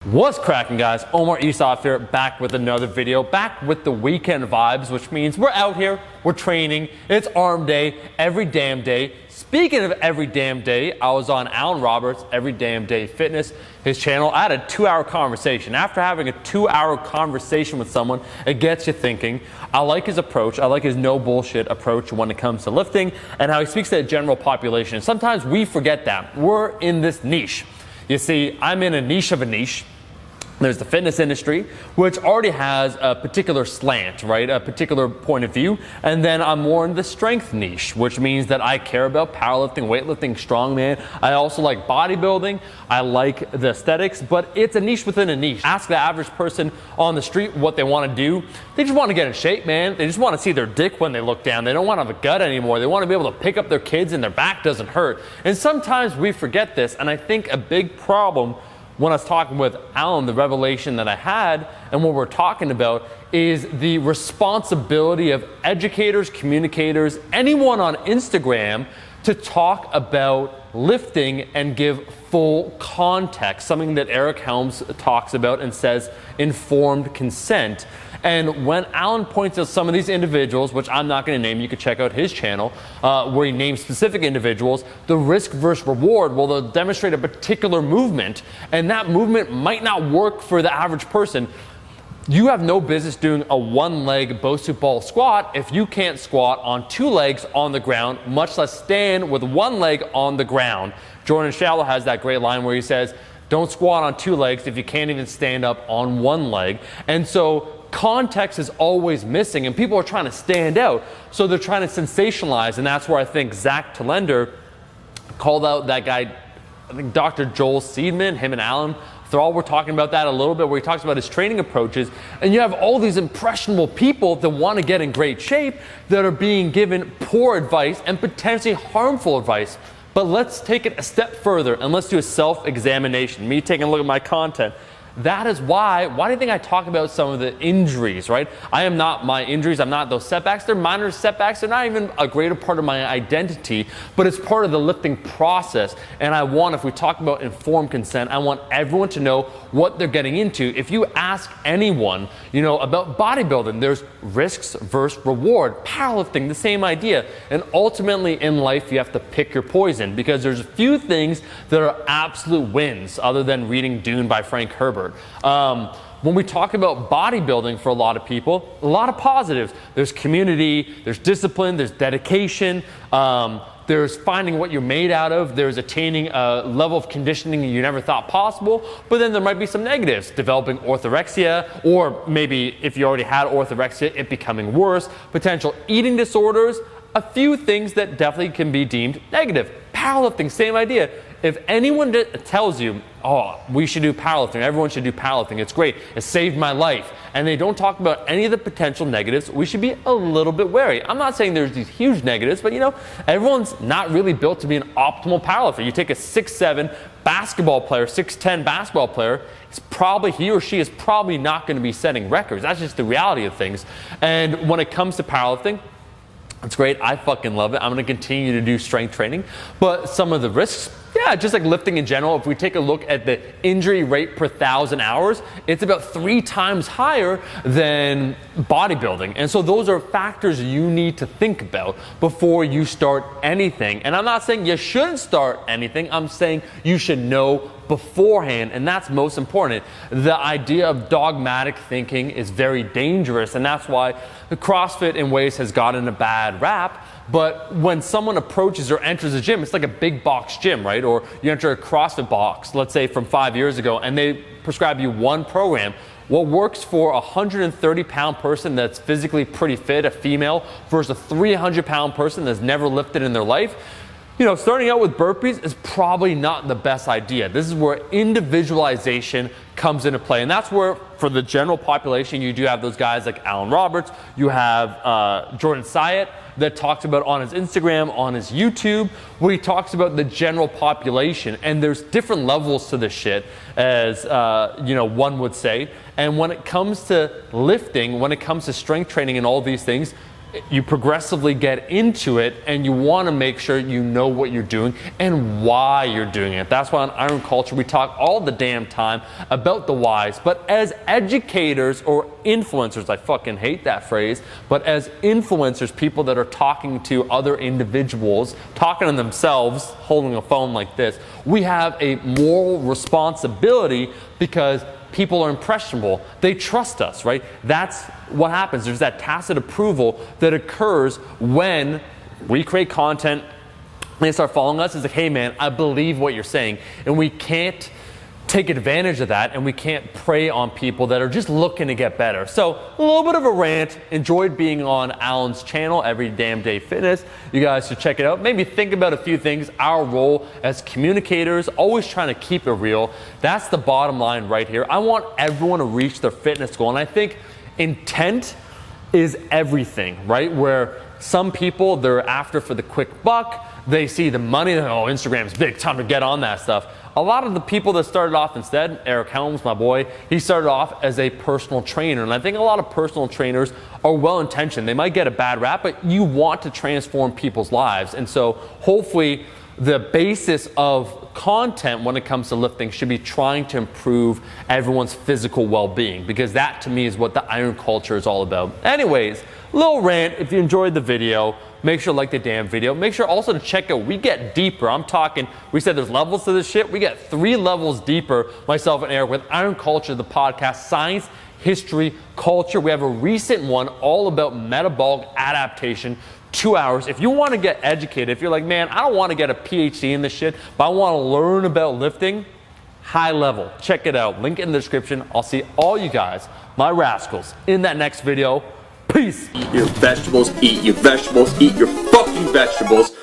What's cracking, guys? Omar Isaf here, back with another video, back with the weekend vibes, which means we're out here, we're training, it's arm day, every damn day. Speaking of every damn day, I was on Alan Roberts' Every Damn Day Fitness, his channel. I had a 2-hour conversation. After having a 2-hour conversation with someone, it gets you thinking. I like his approach. I like his no bullshit approach when it comes to lifting and how he speaks to the general population. Sometimes we forget that. We're in this niche. You see, I'm in a niche of a niche. There's the fitness industry, which already has a particular slant, right? A particular point of view. And then I'm more in the strength niche, which means that I care about powerlifting, weightlifting, strongman. I also like bodybuilding. I like the aesthetics, but it's a niche within a niche. Ask the average person on the street what they want to do. They just want to get in shape, man. They just want to see their dick when they look down. They don't want to have a gut anymore. They want to be able to pick up their kids and their back doesn't hurt. And sometimes we forget this, and I think a big problem when I was talking with Alan, the revelation that I had and what we're talking about is the responsibility of educators, communicators, anyone on Instagram to talk about lifting and give full context, something that Eric Helms talks about and says informed consent. And when Alan points out some of these individuals, which I'm not going to name, you can check out his channel, where he names specific individuals, the risk versus reward, well, they'll demonstrate a particular movement, and that movement might not work for the average person. You have no business doing a one-leg Bosu ball squat if you can't squat on 2 legs on the ground, much less stand with 1 leg on the ground. Jordan Shallow has that great line where he says, don't squat on 2 legs if you can't even stand up on 1 leg. And so context is always missing, and people are trying to stand out, so they're trying to sensationalize, and that's where I think Zach Talender called out that guy, I think Dr. Joel Seedman, him and Alan Thrall were talking about that a little bit, where he talks about his training approaches, and you have all these impressionable people that want to get in great shape that are being given poor advice and potentially harmful advice. But let's take it a step further and let's do a self-examination. Me taking a look at my content. That is why do you think I talk about some of the injuries, right? I am not my injuries, I'm not those setbacks. They're minor setbacks. They're not even a greater part of my identity, but it's part of the lifting process. And I want, if we talk about informed consent, I want everyone to know what they're getting into. If you ask anyone, about bodybuilding, there's risks versus reward. Powerlifting, the same idea. And ultimately in life, you have to pick your poison, because there's a few things that are absolute wins other than reading Dune by Frank Herbert. When we talk about bodybuilding, for a lot of people, a lot of positives. There's community, there's discipline, there's dedication, there's finding what you're made out of, there's attaining a level of conditioning you never thought possible, but then there might be some negatives, developing orthorexia, or maybe if you already had orthorexia, it becoming worse, potential eating disorders, a few things that definitely can be deemed negative. Powerlifting, same idea. If anyone tells you, oh, we should do powerlifting, everyone should do powerlifting, it's great, it saved my life, and they don't talk about any of the potential negatives, we should be a little bit wary. I'm not saying there's these huge negatives, but everyone's not really built to be an optimal powerlifter. You take a 6'7" basketball player, 6'10" basketball player, he or she is probably not going to be setting records. That's just the reality of things. And when it comes to powerlifting, it's great. I fucking love it. I'm going to continue to do strength training. But some of the risks, just like lifting in general, if we take a look at the injury rate per 1,000 hours, it's about 3 times higher than bodybuilding. And so those are factors you need to think about before you start anything. And I'm not saying you shouldn't start anything. I'm saying you should know beforehand, and that's most important. The idea of dogmatic thinking is very dangerous, and that's why the CrossFit in ways has gotten a bad rap. But when someone approaches or enters a gym, it's like a big box gym, right? Or you enter a CrossFit box, let's say from 5 years ago, and they prescribe you one program. What works for a 130-pound person that's physically pretty fit, a female, versus a 300-pound person that's never lifted in their life, starting out with burpees is probably not the best idea. This is where individualization comes into play. And that's where, for the general population, you do have those guys like Alan Roberts. You have Jordan Syatt that talks about on his Instagram, on his YouTube, where he talks about the general population. And there's different levels to this shit, as one would say. And when it comes to lifting, when it comes to strength training and all these things, you progressively get into it, and you want to make sure you know what you're doing and why you're doing it. That's why on Iron Culture we talk all the damn time about the whys. But as educators or influencers, I fucking hate that phrase, but as influencers, people that are talking to other individuals, talking to themselves, holding a phone like this, we have a moral responsibility because people are impressionable. They trust us, right? That's what happens. There's that tacit approval that occurs when we create content and they start following us. It's like, hey man, I believe what you're saying. And we can't take advantage of that, and we can't prey on people that are just looking to get better. So a little bit of a rant. Enjoyed being on Alan's channel, Every Damn Day Fitness. You guys should check it out. Maybe think about a few things. Our role as communicators, always trying to keep it real. That's the bottom line right here. I want everyone to reach their fitness goal, and I think intent is everything, right? Where some people, they're after for the quick buck. They see the money, oh, Instagram's big, time to get on that stuff. A lot of the people that started off instead, Eric Helms, my boy, he started off as a personal trainer. And I think a lot of personal trainers are well-intentioned. They might get a bad rap, but you want to transform people's lives. And so hopefully the basis of content when it comes to lifting should be trying to improve everyone's physical well-being, because that to me is what the Iron Culture is all about. Anyways, little rant. If you enjoyed the video, make sure to like the damn video. Make sure also to check out, we get deeper. I'm talking, we said there's levels to this shit. We get 3 levels deeper, myself and Eric, with Iron Culture, the podcast, science, history, culture. We have a recent one all about metabolic adaptation, 2 hours. If you want to get educated, if you're like, man, I don't want to get a PhD in this shit, but I want to learn about lifting, high level. Check it out. Link in the description. I'll see all you guys, my rascals, in that next video. Peace. Eat your vegetables, eat your vegetables, eat your fucking vegetables.